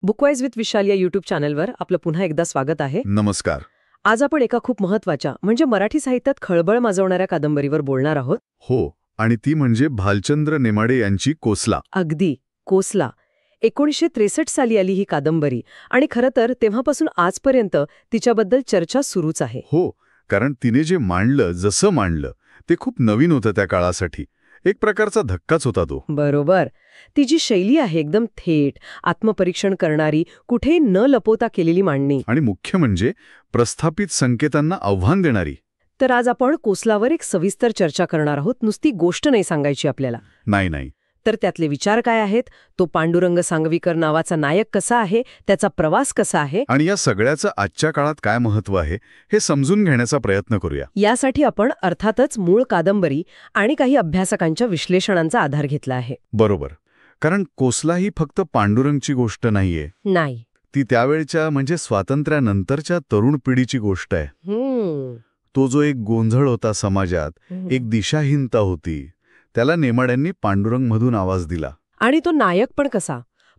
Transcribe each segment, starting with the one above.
बुकवाईज with विशाल या YouTube चॅनलवर आपलं पुन्हा एकदा स्वागत आहे. नमस्कार. आज आपण एका खूप महत्वाच्या म्हणजे मराठी साहित्यात खळबळ माजवणाऱ्या कादंबरीवर बोलणार आहोत. हो, आणि ती म्हणजे भालचंद्र नेमाडे यांची कोसला. अगदी, कोसला. 1963 साली आली ही कादंबरी आणि खरं तर तेव्हापासून आजपर्यंत तिच्याबद्दल चर्चा सुरूच आहे. हो, कारण तिने जे मांडलं, जसं मांडलं ते खूप नवीन होतं त्या काळासाठी. एक प्रकारचा धक्काच होता तो. बरोबर. ती जी शैली आहे एकदम थेट, आत्मपरीक्षण करणारी, कुठेही न लपवता केलेली मांडणी. आणि मुख्य म्हणजे प्रस्थापित संकेतांना आव्हान देणारी. तर आज आपण कोसलावर एक सविस्तर चर्चा करणार आहोत. नुसती गोष्ट नाही सांगायची आपल्याला. नाही. तर त्यातले विचार काय आहेत, तो पांडुरंग सांगवीकर नावाचा नायक कसा आहे, त्याचा प्रवास कसा आहे, आणि या सगळ्याचं आजच्या काळात काय महत्त्व आहे हे समजून घेण्याचा प्रयत्न करूया. यासाठी आपण अर्थातच मूळ कादंबरी आणि काही अभ्यासकांच्या विश्लेषणांचा आधार घेतला आहे. बरोबर. कारण कोसला ही फक्त पांडुरंगची गोष्ट नाहीये. नाही. ती त्यावेळच्या म्हणजे स्वातंत्र्यानंतरच्या तरुण पिढीची गोष्ट आहे. तो जो एक गोंधळ होता समाजात, एक दिशाहीनता होती, त्याला नेमाड्यांनी पांडुरंगमधून आवाज दिला. आणि तो नायक पण कसा,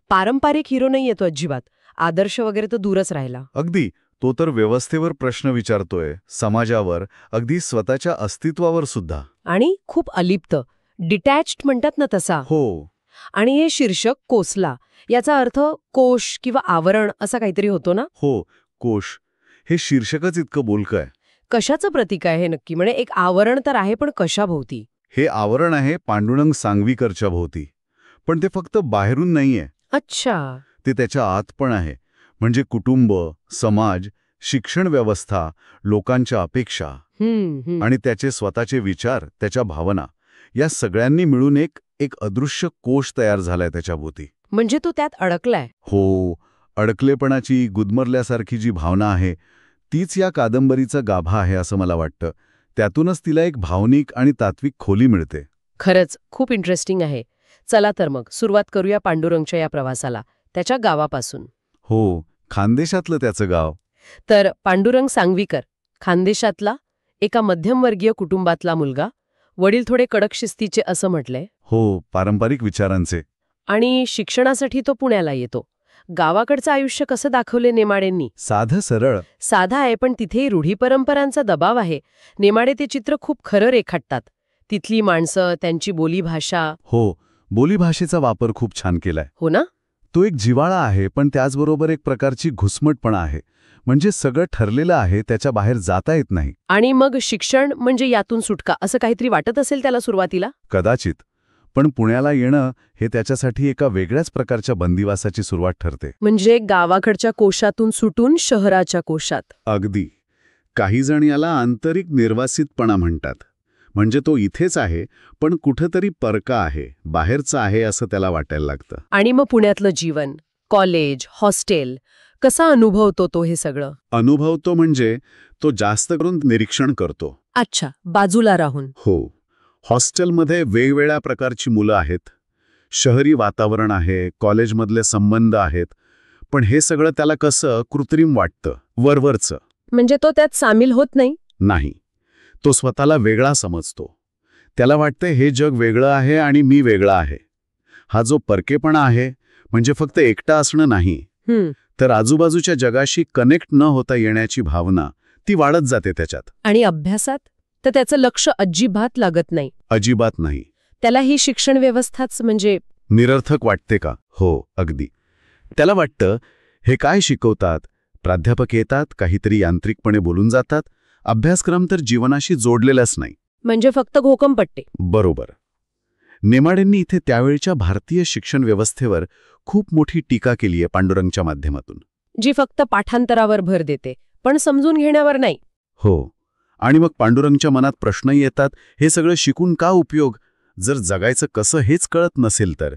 पारंपरिक हिरो नाही येतो अजिबात. आदर्श वगैरे तर दूरच राहिला. अगदी. तो तर व्यवस्थेवर प्रश्न विचारतोय, समाजावर, अगदी स्वतःच्या अस्तित्वावर सुद्धा. आणि खूप अलिप्त, डिटॅच्ड म्हणतात ना तसा. हो. आणि हे शीर्षक कोसला, याचा अर्थ कोश किंवा आवरण असा काहीतरी होतो ना. हो, कोश. हे शीर्षकच इतकं बोलकं आहे. कशाचं प्रतीक आहे हे नक्की? म्हणजे एक आवरण तर आहे, पण कशाभोवती? हे आवरण आहे पांडुरंग सांगवीकरच्या भोवती. पण ते फक्त बाहेरून नाहीये. अच्छा. ते त्याच्या आत पण आहे. म्हणजे कुटुंब, समाज, शिक्षण व्यवस्था, लोकांच्या अपेक्षा आणि त्याचे स्वतःचे विचार, त्याच्या भावना, या सगळ्यांनी मिळून एक अदृश्य कोश तयार झालाय त्याच्या भोवती. म्हणजे तो त्यात अडकलाय. हो. अडकलेपणाची, गुदमरल्यासारखी जी भावना आहे तीच या कादंबरीचा गाभा आहे असं मला वाटतं. त्यातूनच तिला एक भावनिक आणि तात्विक खोली मिळते. खरंच खूप इंटरेस्टिंग आहे. चला तर मग सुरुवात करूया पांडुरंगच्या या प्रवासाला, त्याच्या गावापासून. हो, खानदेशातलं त्याचं गाव. तर पांडुरंग सांगवीकर, खानदेशातला एका मध्यमवर्गीय कुटुंबातला मुलगा. वडील थोडे कडक शिस्तीचे असं म्हटलंय. हो, पारंपरिक विचारांचे. आणि शिक्षणासाठी तो पुण्याला येतो. गावाकडचं आयुष्य कसं दाखवले नेमाडेंनी? साधं सरळ. साधा आहे, पण तिथेही रूढी परंपरांचा दबाव आहे. नेमाडे ते चित्र खूप खरं रेखाटतात. तिथली माणसं, त्यांची बोलीभाषा. हो, बोलीभाषेचा वापर खूप छान केलाय. हो ना. तो एक जिव्हाळा आहे, पण त्याचबरोबर एक प्रकारची घुसमटपणा आहे. म्हणजे सगळं ठरलेलं आहे, त्याच्या बाहेर जाता येत नाही. आणि मग शिक्षण म्हणजे यातून सुटका असं काहीतरी वाटत असेल त्याला सुरुवातीला. कदाचित. पण पुण्याला येणं हे त्याच्यासाठी एका वेगळ्याच प्रकारच्या बंदिवासाची सुरुवात ठरते. म्हणजे गावाकडच्या कोशातून सुटून शहराच्या कोशात. अगदी. काही जण याला आंतरिक निर्वासितपणा म्हणतात. म्हणजे तो इथेच आहे, पण कुठंतरी परका आहे, बाहेरचा आहे असं त्याला वाटायला लागतं. आणि मग पुण्यातलं जीवन, कॉलेज, हॉस्टेल, कसा अनुभवतो तो हे सगळं? अनुभवतो म्हणजे तो जास्त करून निरीक्षण करतो. अच्छा, बाजूला राहून. हो. हॉस्टेलमध्ये वेगवेगळ्या प्रकारची मुलं आहेत, शहरी वातावरण आहे, कॉलेजमधले संबंध आहेत, पण हे सगळं त्याला कसं कृत्रिम वाटतं, वरवरचं. म्हणजे तो त्यात सामील होत नाही. नाही. तो स्वतःला वेगळा समजतो. त्याला वाटतं हे जग वेगळं आहे आणि मी वेगळा आहे. हा जो परकेपणा आहे म्हणजे फक्त एकटा असणं नाही, तर आजूबाजूच्या जगाशी कनेक्ट न होता येण्याची भावना ती वाढत जाते त्याच्यात. आणि अभ्यासात तर त्याचं लक्ष अजिबात लागत नाही. अजिबात नाही. त्याला ही शिक्षण व्यवस्थाच म्हणजे निरर्थक वाटते का? हो, अगदी. त्याला वाटतं हे काय शिकवतात, प्राध्यापक येतात, काहीतरी यांत्रिकपणे बोलून जातात, अभ्यासक्रम तर जीवनाशी जोडलेलाच नाही. म्हणजे फक्त घोकंपट्टे. बरोबर. नेमाडेंनी इथे त्यावेळच्या भारतीय शिक्षण व्यवस्थेवर खूप मोठी टीका केली आहे पांडुरंगच्या माध्यमातून. जी फक्त पाठांतरावर भर देते, पण समजून घेण्यावर नाही. हो. आणि मग पांडुरंगच्या मनात प्रश्न येतात, हे सगळं शिकून का उपयोग, जर जगायचं कसं हेच कळत नसेल तर?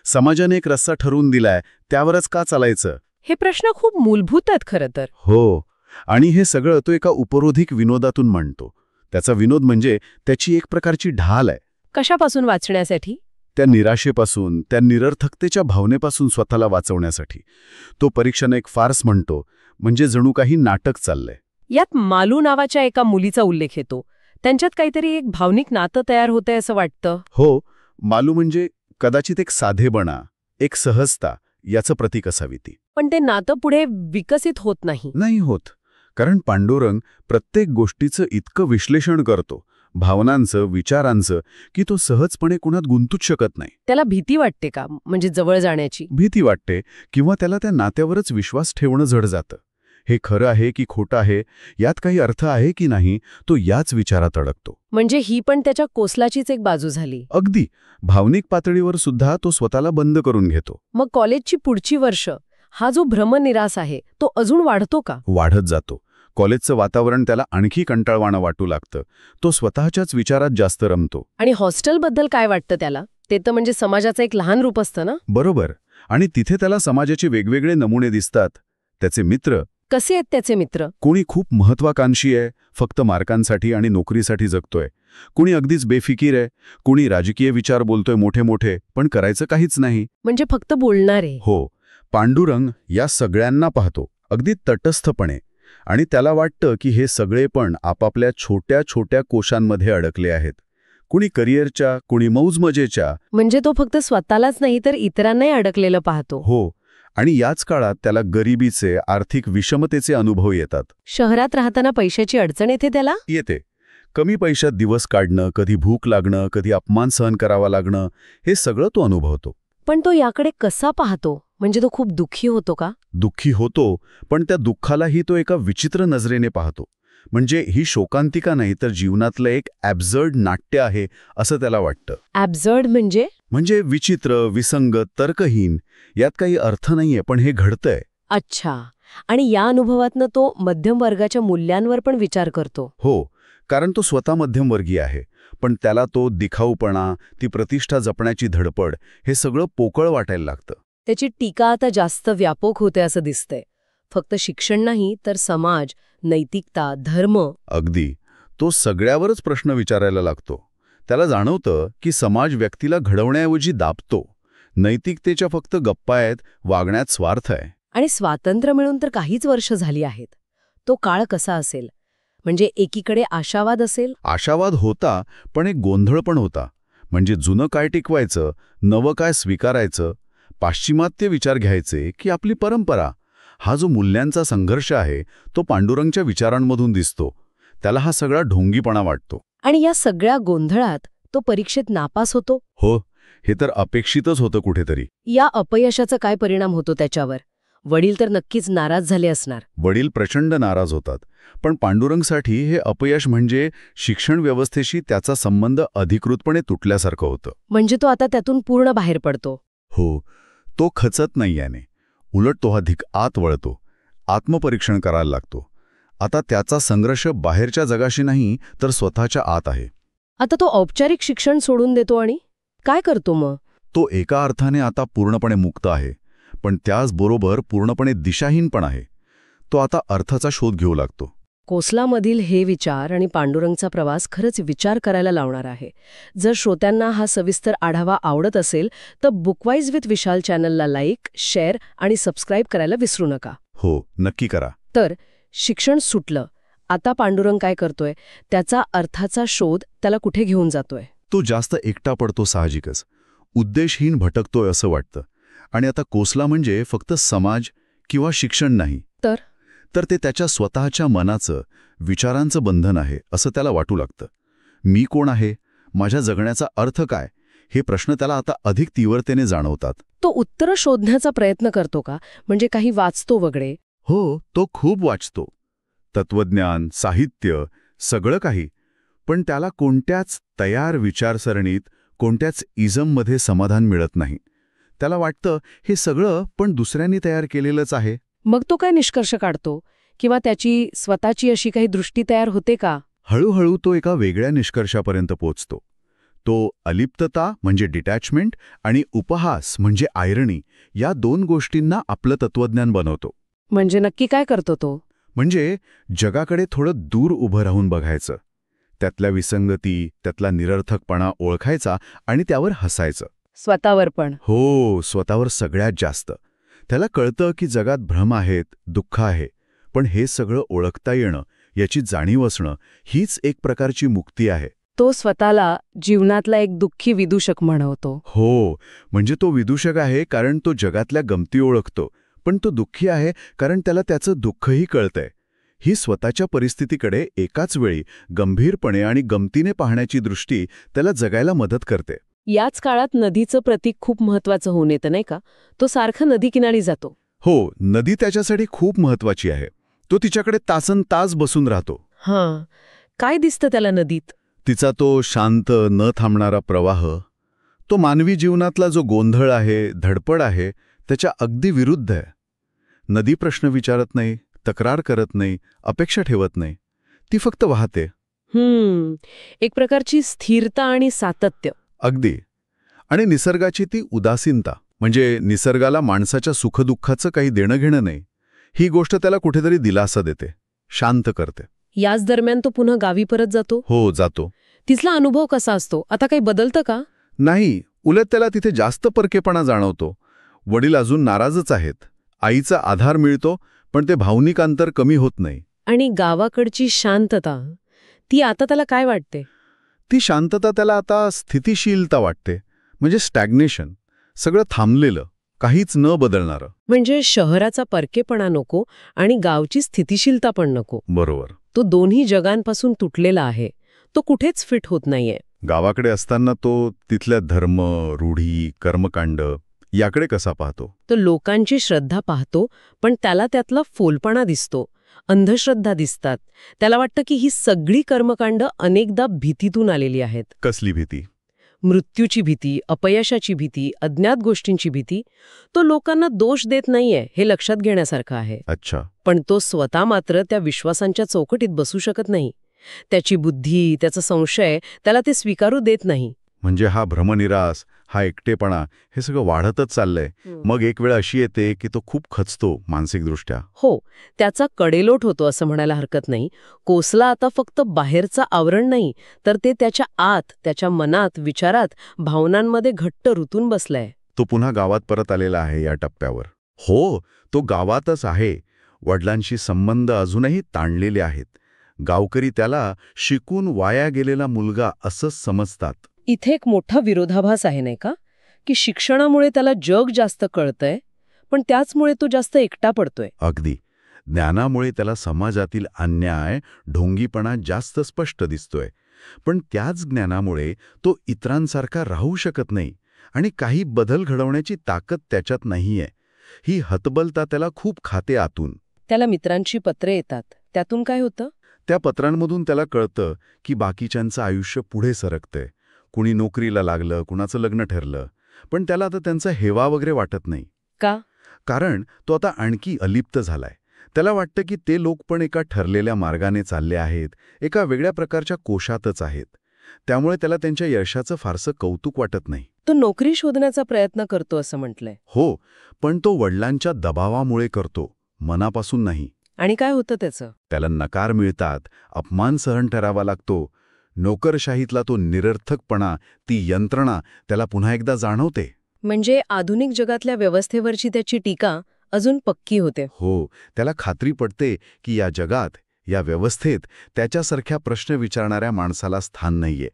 समाजाने एक रस्ता ठरवून दिलाय, त्यावरच का चालायचं? हे प्रश्न खूप मूलभूत आहेत खरं तर. हो. आणि हे सगळं तो एका उपरोधिक विनोदातून मांडतो. त्याचा विनोद म्हणजे त्याची एक प्रकारची ढाल आहे. कशापासून वाचण्यासाठी? त्या निराशेपासून, त्या निरर्थकतेच्या भावनेपासून स्वतःला वाचवण्यासाठी. तो परीक्षेने एक फार्स म्हणतो, म्हणजे जणू काही नाटक चाललंय. यात मालू नावाच्या एका मुलीचा उल्लेख येतो. त्यांच्यात काहीतरी एक भावनिक नातं तयार होतंय असं वाटतं. हो. मालू म्हणजे कदाचित एक साधेपणा, एक सहजता, याचं प्रतीक असावी ती. पण ते नातं पुढे विकसित होत नाही. नाही होत. कारण पांडुरंग प्रत्येक गोष्टीचं इतकं विश्लेषण करतो, भावनांचं, विचारांचं, की तो सहजपणे कुणात गुंतूच शकत नाही. त्याला भीती वाटते का, म्हणजे जवळ जाण्याची? भीती वाटते किंवा त्याला त्या नात्यावरच विश्वास ठेवणं जड जातं. हे खरं आहे की खोटं आहे, यात काही अर्थ आहे की नाही, तो याच विचारात अडकतो. म्हणजे ही पण त्याच्या कोसलाचीच एक बाजू झाली. अगदी भावनिक पातळीवर सुद्धा तो स्वतःला बंद करून घेतो. मग कॉलेजची पुढची वर्ष, हा जो भ्रमनिरास आहे तो अजून वाढतो का? वाढत जातो. कॉलेजचं वातावरण त्याला आणखी कंटाळवाणं वाटू लागतं. तो स्वतःच्याच विचारात जास्त रमतो. आणि हॉस्टेलबद्दल काय वाटतं त्याला? ते तर म्हणजे समाजाचं एक लहान रूप असतं ना? बरोबर. आणि तिथे त्याला समाजाचे वेगवेगळे नमुने दिसतात. त्याचे मित्र, कसे आहेत त्याचे मित्र? कोणी खूप महत्वाकांक्षी आहे, फक्त मार्कांसाठी आणि नोकरीसाठी जगतोय. कुणी अगदीच बेफिकीर आहे. कुणी राजकीय विचार बोलतोय मोठे मोठे, पण करायचं काहीच नाही. म्हणजे फक्त बोलणारे. हो. पांडुरंग या सगळ्यांना पाहतो, अगदी तटस्थपणे. आणि त्याला वाटतं की हे सगळे पण आपापल्या छोट्या छोट्या कोशांमध्ये अडकले आहेत. कुणी करिअरच्या, कुणी मौजमजेच्या. म्हणजे तो फक्त स्वतःलाच नाही तर इतरांनाही अडकलेलं पाहतो. हो. आणि याच काळात त्याला गरिबीचे, आर्थिक विषमतेचे अनुभव येतात. शहरात राहताना पैशाची अडचण येते त्याला? येते. कमी पैशात दिवस काढणं, कधी भूक लागणं, कधी अपमान सहन करावा लागणं, हे सगळं तो अनुभवतो. पण तो याकडे कसा पाहतो? म्हणजे तो खूप दुःखी होतो का? दुःखी होतो, पण त्या दुःखालाही तो एका विचित्र नजरेने पाहतो. म्हणजे ही शोकांतिका नाही तर जीवनातलं एक ॲब्झर्ड नाट्य आहे असं त्याला वाटतं. ॲब्झर्ड म्हणजे? म्हणजे विचित्र, विसंगत, तर्कहीन. यात काही अर्थ नाहीये, पण हे घडतंय. अच्छा. आणि या अनुभवातनं तो मध्यम वर्गाच्या मूल्यांवर पण विचार करतो. हो, कारण तो स्वतः मध्यमवर्गीय आहे. पण त्याला तो दिखाऊपणा, ती प्रतिष्ठा जपण्याची धडपड, हे सगळं पोकळ वाटायला लागतं. त्याची टीका आता जास्त व्यापक होते असं दिसतंय. फक्त शिक्षण नाही तर समाज, नैतिकता, धर्म. अगदी. तो सगळ्यावरच प्रश्न विचारायला लागतो. त्याला जाणवतं की समाज व्यक्तीला घडवण्याऐवजी दाबतो. नैतिकतेच्या फक्त गप्पा आहेत, वागण्यात स्वार्थ आहे. आणि स्वातंत्र्य मिळून तर काहीच वर्ष झाली आहेत. तो काळ कसा असेल? म्हणजे एकीकडे आशावाद असेल? आशावाद होता, पण एक गोंधळ पण होता. म्हणजे जुनं काय टिकवायचं, नवं काय स्वीकारायचं, पाश्चिमात्य विचार घ्यायचे की आपली परंपरा. हा जो मूल्यांचा संघर्ष आहे तो पांडुरंगच्या विचारांमधून दिसतो. त्याला हा सगळा ढोंगीपणा वाटतो. आणि या सगळ्या गोंधळात तो परीक्षेत नापास होतो. हो, हे तर अपेक्षितच होतं कुठेतरी. या अपयशाचा काय परिणाम होतो त्याच्यावर? वडील तर नक्कीच नाराज झाले असणार. वडील प्रचंड नाराज होतात. पण पांडुरंगसाठी हे अपयश म्हणजे शिक्षण व्यवस्थेशी त्याचा संबंध अधिकृतपणे तुटल्यासारखं होतं. म्हणजे तो आता त्यातून पूर्ण बाहेर पडतो. हो, तो खचत नाही याने. उलट तो अधिक आत वळतो. आत्मपरीक्षण करायला लागतो. आता त्याचा संघर्ष बाहेरच्या जगाशी नाही तर स्वतःच्या आत आहे. आता तो औपचारिक शिक्षण सोडून देतो आणि काय करतो मग? तो एका अर्थाने आता पूर्णपणे मुक्त आहे, पण त्याचबरोबर पूर्णपणे दिशाहीन पण आहे. तो आता अर्थाचा शोध घेऊ लागतो. कोसलामधील हे विचार आणि पांडुरंगचा प्रवास खरंच विचार करायला लावणार आहे. जर श्रोत्यांना हा सविस्तर आढावा आवडत असेल तर बुकवाईज विथ विशाल चॅनलला लाईक, शेअर आणि सबस्क्राईब करायला विसरू नका. हो, नक्की करा. तर शिक्षण सुटलं. आता पांडुरंग काय करतोय? त्याचा अर्थाचा शोध त्याला कुठे घेऊन जातोय? तो जास्त एकटा पडतो साहजिकच. उद्देशहीन भटकतोय असं वाटतं. आणि आता कोसला म्हणजे फक्त समाज किंवा शिक्षण नाही, तर ते त्याच्या स्वतःच्या मनाचं, विचारांचं बंधन आहे असं त्याला वाटू लागतं. मी कोण आहे? माझ्या जगण्याचा अर्थ काय? हे प्रश्न त्याला आता अधिक तीव्रतेने जाणवतात. तो उत्तरं शोधण्याचा प्रयत्न करतो का? म्हणजे काही वाचतो वगैरे? हो, तो खूप वाचतो. तत्वज्ञान, साहित्य, सगळं काही. पण त्याला कोणत्याच तयार विचारसरणीत, कोणत्याच इझममध्ये समाधान मिळत नाही. त्याला वाटतं हे सगळं पण दुसऱ्यांनी तयार केलेलंच आहे. मग तो काय निष्कर्ष काढतो? किंवा त्याची स्वतःची अशी काही दृष्टी तयार होते का? हळूहळू तो एका वेगळ्या निष्कर्षापर्यंत पोचतो. तो अलिप्तता म्हणजे डिटॅचमेंट आणि उपहास म्हणजे आयरणी या दोन गोष्टींना आपलं तत्वज्ञान बनवतो. म्हणजे नक्की काय करतो तो? म्हणजे जगाकडे थोडं दूर उभं राहून बघायचं. त्यातल्या विसंगती, त्यातला निरर्थकपणा ओळखायचा आणि त्यावर हसायचं. स्वतःवर पण? हो, स्वतःवर सगळ्यात जास्त. त्याला कळतं की जगात भ्रम आहेत, दुःख आहे. पण हे सगळं ओळखता येणं, याची जाणीव असणं, हीच एक प्रकारची मुक्ती आहे. तो स्वतःला जीवनातला एक दुःखी विदूषक म्हणवतो. हो, म्हणजे तो विदूषक आहे कारण तो जगातल्या गमती ओळखतो, पण तो दुःखी आहे कारण त्याला त्याचं दुःखही कळतंय. ही स्वतःच्या परिस्थितीकडे एकाच वेळी गंभीरपणे आणि गमतीने पाहण्याची दृष्टी त्याला जगायला मदत करते. याच काळात नदीचं प्रतीक खूप महत्वाचं होऊन येतं नाही का? तो सारखा नदीकिनारी जातो. हो, नदी त्याच्यासाठी खूप महत्वाची आहे. तो तिच्याकडे तासनतास बसून राहतो. हां, काय दिसतं त्याला नदीत? तिचा तो शांत न थांबणारा प्रवाह, तो मानवी जीवनातला जो गोंधळ आहे, धडपड आहे, त्याच्या अगदी विरुद्ध आहे. नदी प्रश्न विचारत नाही, तक्रार करत नाही, अपेक्षा ठेवत नाही. ती फक्त वाहते. एक प्रकारची स्थिरता आणि सातत्य. अगदी. आणि निसर्गाची ती उदासीनता, म्हणजे निसर्गाला माणसाच्या सुखदुःखाचं काही देणं घेणं नाही, ही गोष्ट त्याला कुठेतरी दिलासा देते, शांत करते. याच दरम्यान तो पुन्हा गावी परत जातो. हो, जातो. तिथला अनुभव कसा असतो? आता काही बदलतं का? नाही, उलट त्याला तिथे जास्त परकेपणा जाणवतो. वडील अजून नाराजच आहेत. आईचा आधार मिळतो, पण ते भावनिक अंतर कमी होत नाही. आणि गावाकडची शांतता, ती आता त्याला काय वाटते? ती शांतता त्याला आता स्थितिशीलता वाटते, म्हणजे स्टॅग्नेशन. सगळं थांबलेलं, काहीच न बदलणारं. म्हणजे शहराचा परकेपणा नको आणि गावची स्थितिशीलता पण नको. बरोबर. तो दोन्ही जगांपासून तुटलेला आहे. तो कुठेच फिट होत नाहीये. गावाकडे असताना तो तिथल्या धर्म, रूढी, कर्मकांड याकडे कसा पाहतो? तो लोकांची श्रद्धा पाहतो, पण त्याला त्यातला फोलपणा दिसतो, अंधश्रद्धा दिसतात. त्याला वाटतं की ही सगळी कर्मकांड अनेकदा भीतीतून आलेली आहेत. कसली भीती? मृत्यूची भीती, अपयशाची भीती, अज्ञात गोष्टींची भीती. तो लोकांना दोष देत नाहीये हे लक्षात घेण्यासारखं आहे. अच्छा. पण तो स्वतः मात्र त्या विश्वासांच्या चौकटीत बसू शकत नाही. त्याची बुद्धी, त्याचा संशय त्याला ते स्वीकारू देत नाही. म्हणजे हा भ्रमनिरास, हा एकटेपणा हे सगळं वाढतच चाललंय. मग एक वेळ अशी येते की तो खूप खचतो मानसिकदृष्ट्या. हो, त्याचा कडेलोट होतो असं म्हणायला हरकत नाही. कोसला आता फक्त बाहेरचं आवरण नाही, तर ते त्याच्या आत, त्याच्या मनात, विचारात, भावनांमध्ये घट्ट रुतून बसलाय. तो पुन्हा गावात परत आलेला आहे या टप्प्यावर. हो, तो गावातच आहे. वडिलांशी संबंध अजूनही ताणलेले आहेत. गावकरी त्याला शिकून वाया गेलेला मुलगा असंच समजतात. इथे एक मोठा विरोधाभास आहे नाही का? की शिक्षणामुळे त्याला जग जास्त कळतंय, पण त्याचमुळे तो जास्त एकटा पडतोय. अगदी. ज्ञानामुळे त्याला समाजातील अन्याय, ढोंगीपणा जास्त स्पष्ट दिसतोय. पण त्याच ज्ञानामुळे तो इतरांसारखा राहू शकत नाही आणि काही बदल घडवण्याची ताकद त्याच्यात नाहीये. ही हतबलता त्याला खूप खाते आतून. त्याला मित्रांची पत्रे येतात. त्यातून काय होतं? त्या पत्रांमधून त्याला कळतं की बाकीच्यांचं आयुष्य पुढे सरकतंय. कुणी नोकरीला लागलं, कुणाचं लग्न ठरलं. पण त्याला आता त्यांचा हेवा वगैरे वाटत नाही. का? कारण तो आता आणखी अलिप्त झालाय. त्याला वाटतं की ते लोक पण एका ठरलेल्या मार्गाने चालले आहेत, एका वेगळ्या प्रकारच्या कोशातच आहेत. त्यामुळे त्याला त्यांच्या यशाचं फारसं कौतुक वाटत नाही. तो नोकरी शोधण्याचा प्रयत्न करतो असं म्हटलंय. हो, पण तो वडिलांच्या दबावामुळे करतो, मनापासून नाही. आणि काय होतं त्याचं? त्याला नकार मिळतात, अपमान सहन करावा लागतो. नोकरशाहीतला तो निरर्थकपणा, ती यंत्रणा त्याला पुन्हा एकदा जाणवते. म्हणजे आधुनिक जगातल्या व्यवस्थेवरची त्याची टीका अजून पक्की होते. हो, त्याला खात्री पडते की या जगात, या व्यवस्थेत त्याच्यासारख्या प्रश्न विचारणाऱ्या माणसाला स्थान नाहीये.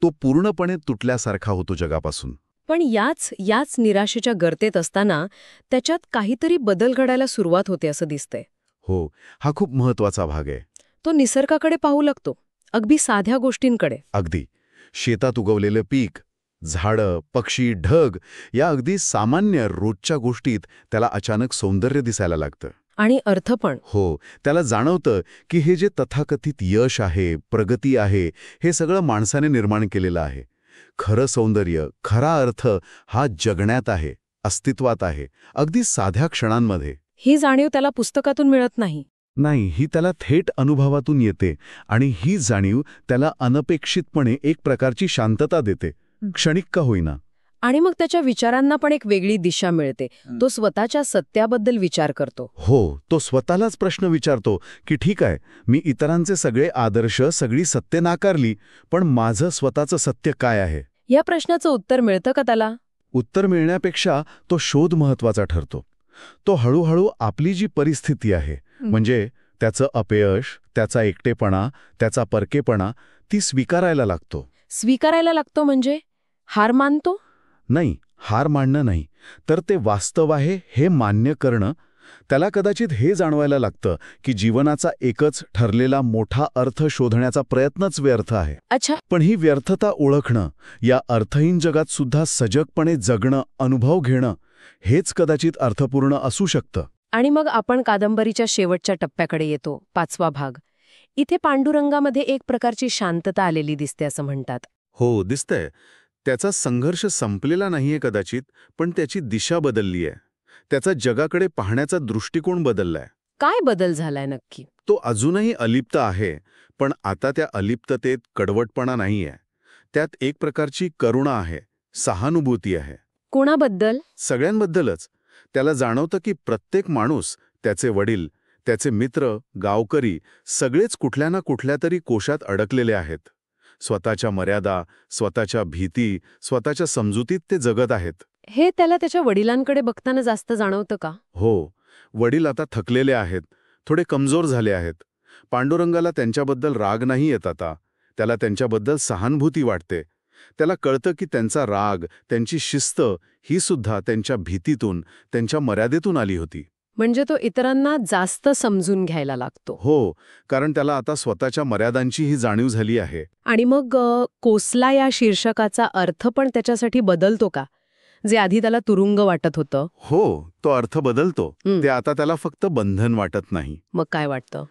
तो पूर्णपणे तुटल्यासारखा होतो जगापासून. पण याच निराशेच्या गर्तेत असताना त्याच्यात काहीतरी बदल घडायला सुरुवात होते असं दिसतंय. हो, हा खूप महत्वाचा भाग आहे. तो निसर्गाकडे पाहू लागतो, अगदी साध्या गोष्टींकडे. अगदी. शेतात उगवलेलं पीक, झाडं, पक्षी, ढग या अगदी सामान्य रोजच्या गोष्टीत त्याला अचानक सौंदर्य दिसायला लागतं. आणि अर्थ पण. हो, त्याला जाणवतं की हे जे तथाकथित यश आहे, प्रगती आहे, हे सगळं माणसाने निर्माण केलेलं आहे. खरं सौंदर्य, खरा अर्थ हा जगण्यात आहे, अस्तित्वात आहे, अगदी साध्या क्षणांमध्ये. ही जाणीव त्याला पुस्तकातून मिळत नाही. नाही, ही त्याला थेट अनुभवातून येते आणि ही जाणीव त्याला अनपेक्षितपणे एक प्रकारची शांतता देते, क्षणिक का होईना. आणि मग त्याच्या विचारांना पण एक वेगळी दिशा मिळते. तो स्वतःच्या सत्याबद्दल विचार करतो. हो, तो स्वतःलाच प्रश्न विचारतो की ठीक आहे, मी इतरांचे सगळे आदर्श, सगळी सत्य नाकारली, पण माझं स्वतःचं सत्य काय आहे? या प्रश्नाचं उत्तर मिळतं का त्याला? उत्तर मिळण्यापेक्षा तो शोध महत्वाचा ठरतो. तो हळूहळू आपली जी परिस्थिती आहे, म्हणजे त्याचं अपयश, त्याचा एकटेपणा, त्याचा परकेपणा, ती स्वीकारायला लागतो. स्वीकारायला लागतो म्हणजे हार मानतो? नाही, हार मानणं नाही, तर ते वास्तव आहे हे मान्य करणं, त्याला कदाचित हे जाणवायला लागतं की जीवनाचा एकच ठरलेला मोठा अर्थ शोधण्याचा प्रयत्नच व्यर्थ आहे. अच्छा. पण ही व्यर्थता ओळखणं, या अर्थहीन जगात सुद्धा सजगपणे जगणं, अनुभव घेणं, हेच कदाचित अर्थपूर्ण असू शकतं. आणि मग आपण कादंबरीच्या शेवटच्या टप्प्याकडे येतो, 5वा भाग. इथे पांडुरंगामध्ये एक प्रकारची शांतता आलेली दिसते असं म्हणतात. हो, दिसतंय. त्याचा संघर्ष संपलेला नाहीये कदाचित, पण त्याची दिशा बदलली आहे. त्याचा जगाकडे पाहण्याचा दृष्टिकोन बदललाय. काय बदल झालाय नक्की? तो अजूनही अलिप्त आहे, पण आता त्या अलिप्ततेत कडवटपणा नाहीये. त्यात एक प्रकारची करुणा आहे, सहानुभूती आहे. कोणाबद्दल? सगळ्यांबद्दलच. त्याला जाणवतं की प्रत्येक माणूस, त्याचे वडील, त्याचे मित्र, गावकरी, सगळेच कुठल्या ना कुठल्या तरी कोशात अडकलेले आहेत. स्वतःच्या मर्यादा, स्वतःच्या भीती, स्वतःच्या समजुतीत ते जगत आहेत. हे त्याला त्याच्या वडिलांकडे बघताना जास्त जाणवतं का? हो, वडील आता थकलेले आहेत, थोडे कमजोर झाले आहेत. पांडुरंगाला त्यांच्याबद्दल राग नाही येत आता. त्याला त्यांच्याबद्दल सहानुभूती वाटते. त्याला कळतं की त्यांचा राग, त्यांची शिस्त, ही सुद्धा त्यांच्या भीतीतून, त्यांच्या मर्यादेतून आली होती. म्हणजे तो इतरांना जास्त समजून घ्यायला लागतो. हो, कारण त्याला आता स्वतःच्या मर्यादांची ही जाणीव झाली आहे. आणि मग कोसला या शीर्षकाचा अर्थ पण त्याच्यासाठी बदलतो का? जे आधी त्याला तुरुंग वाटत होतं. हो, तो अर्थ बदलतो. ते आता त्याला फक्त बंधन वाटत नाही. मग काय वाटतं?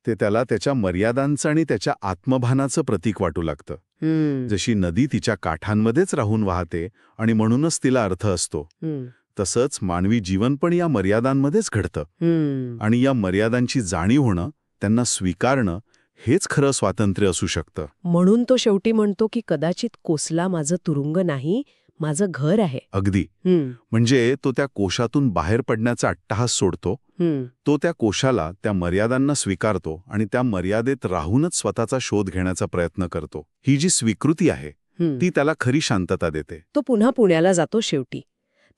ते त्याला त्याच्या मर्यादांचं आणि त्याच्या आत्मभानाचं प्रतीक वाटू लागतं. जशी नदी तिच्या काठांमध्येच राहून वाहते आणि म्हणूनच तिला अर्थ असतो, तसंच मानवी जीवन पण या मर्यादांमध्येच घडतं. आणि या मर्यादांची जाणीव होणं, त्यांना स्वीकारणं, हेच खरं स्वातंत्र्य असू शकतं. म्हणून तो शेवटी म्हणतो की कदाचित कोसला माझं तुरुंग नाही, माझं घर आहे. अगदी. म्हणजे तो त्या कोशातून बाहेर पडण्याचा अट्टहास सोडतो. तो त्या कोशाला, त्या मर्यादांना स्वीकारतो आणि त्या मर्यादेत राहूनच स्वतःचा शोध घेण्याचा प्रयत्न करतो. ही जी स्वीकृती आहे, ती त्याला खरी शांतता देते. तो पुन्हा पुण्याला जातो शेवटी.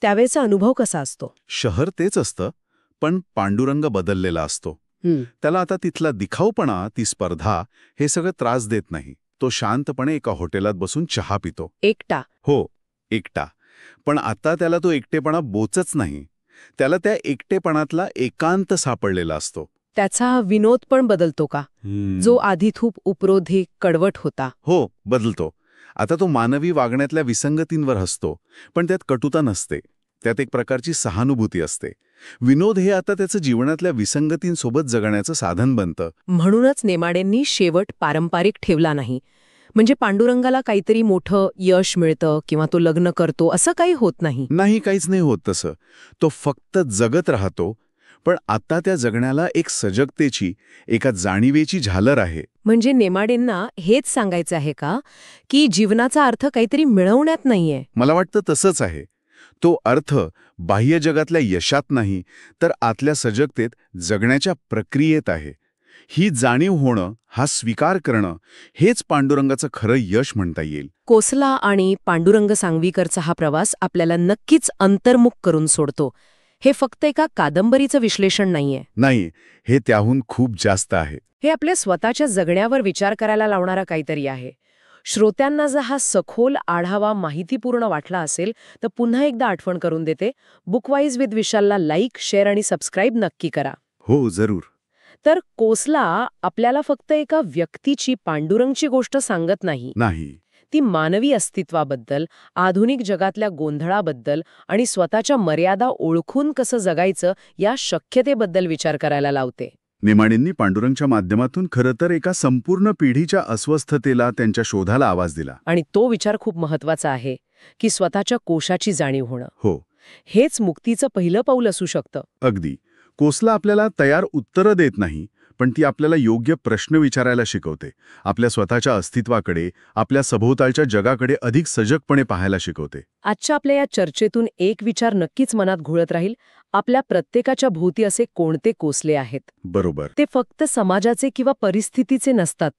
त्यावेळेचा अनुभव कसा असतो? शहर तेच असतं, पण पांडुरंग बदललेला असतो. त्याला आता तिथला दिखाऊपणा, ती स्पर्धा, हे सगळं त्रास देत नाही. तो शांतपणे एका हॉटेलात बसून चहा पितो. एकटा? हो, एकटा. पण आता त्याला तो एकटेपणा बोचच नाही. त्याला त्या एकटेपणातला एकांत सापडलेला असतो. त्याचा विनोद पण बदलतो का? जो आधी खूप उपरोधी, कडवट होता. हो, बदलतो. आता तो मानवी वागण्यातल्या विसंगतींवर हसतो, पण त्यात कटुता नसते. त्यात एक प्रकारची सहानुभूती असते. विनोद हे आता त्याचं जीवनातल्या विसंगतींसोबत जगण्याचं साधन बनतं. म्हणूनच नेमाडेंनी शेवट पारंपरिक ठेवला नाही. म्हणजे पांडुरंगाला काहीतरी मोठं यश मिळतं किंवा तो लग्न करतो असं काही होत नाही. नाही, काहीच नाही होत तसं. तो फक्त जगत राहतो, पण आता त्या जगण्याला एक सजगतेची, एका जाणीवेची झालर आहे. म्हणजे नेमाडेंना हेच सांगायचं आहे का की जीवनाचा अर्थ काहीतरी मिळवण्यात नाहीये? मला वाटतं तसंच आहे. तो अर्थ बाह्य जगातल्या यशात नाही, तर आतल्या सजगतेत, जगण्याच्या प्रक्रियेत आहे. ही जाणीव होणं, हा स्वीकार करणं, हेच पांडुरंगाचं खरं यश म्हणता येईल. कोसला आणि पांडुरंग सांगवीकरचा हा प्रवास आपल्याला नक्कीच अंतर्मुख करून सोडतो. हे फक्त एका कादंबरीचं विश्लेषण नाहीये. नाही, हे त्याहून खूप जास्त आहे. हे आपल्या स्वतःच्या जगण्यावर विचार करायला लावणारा काहीतरी आहे. श्रोत्यांना जर हा सखोल आढावा माहितीपूर्ण वाटला असेल तर पुन्हा एकदा आठवण करून देते, बुकवाईज विथ विशालला लाईक, शेअर आणि सबस्क्राईब नक्की करा. हो, जरूर. तर कोसला आपल्याला फक्त एका व्यक्तीची, पांडुरंगची गोष्ट सांगत नाही. ती मानवी अस्तित्वाबद्दल, आधुनिक जगातल्या गोंधळाबद्दल आणि स्वतःच्या मर्यादा ओळखून कसं जगायचं या शक्यतेबद्दल विचार करायला लावते. नेमाडेंनी पांडुरंगच्या माध्यमातून खरं तर एका संपूर्ण पिढीच्या अस्वस्थतेला, त्यांच्या शोधाला आवाज दिला. आणि तो विचार खूप महत्वाचा आहे की स्वतःच्या कोशाची जाणीव होणं. हो, हेच मुक्तीचं पहिलं पाऊल असू शकतं. अगदी. कोसला आपल्याला तयार उत्तरं देत नाही, पण ती आपल्याला योग्य प्रश्न विचारायला शिकवते. आपल्या स्वतःच्या अस्तित्वाकडे, आपल्या सभोवतालच्या जगाकडे अधिक सजगपणे पाहायला शिकवते. आजच्या आपल्या या चर्चेतून एक विचार नक्कीच मनात घोळत राहील. आपल्या प्रत्येकाच्या भोवती असे कोणते कोसले आहेत? बरोबर. ते फक्त समाजाचे किंवा परिस्थितीचे नसतात.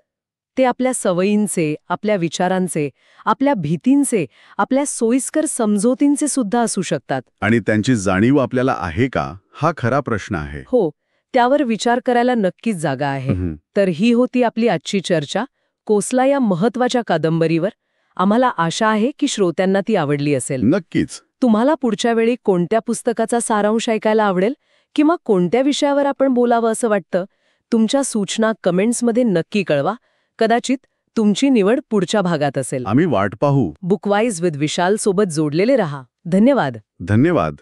ते आपल्या सवयींचे, आपल्या विचारांचे, आपल्या भीतींचे, आपल्या सोयीस्कर समजोतींचे सुद्धा असू शकतात. आणि त्यांची जाणीव आपल्याला आहे का, हा खरा प्रश्न आहे. हो, त्यावर विचार करायला नक्कीच जागा आहे. तर ही होती आपली आजची चर्चा कोसला या महत्वाच्या कादंबरीवर. आम्हाला आशा आहे की श्रोत्यांना ती आवडली असेल. नक्कीच. तुम्हाला पुढच्या वेळी कोणत्या पुस्तकाचा सारांश ऐकायला आवडेल किंवा कोणत्या विषयावर आपण बोलावं असं वाटतं? तुमच्या सूचना कमेंट्समध्ये नक्की कळवा. कदाचित तुमची निवड पुढच्या भागात असेल. आम्ही वाट पाहू. बुकवाईज विथ विशाल सोबत जोडलेले रहा. धन्यवाद. धन्यवाद.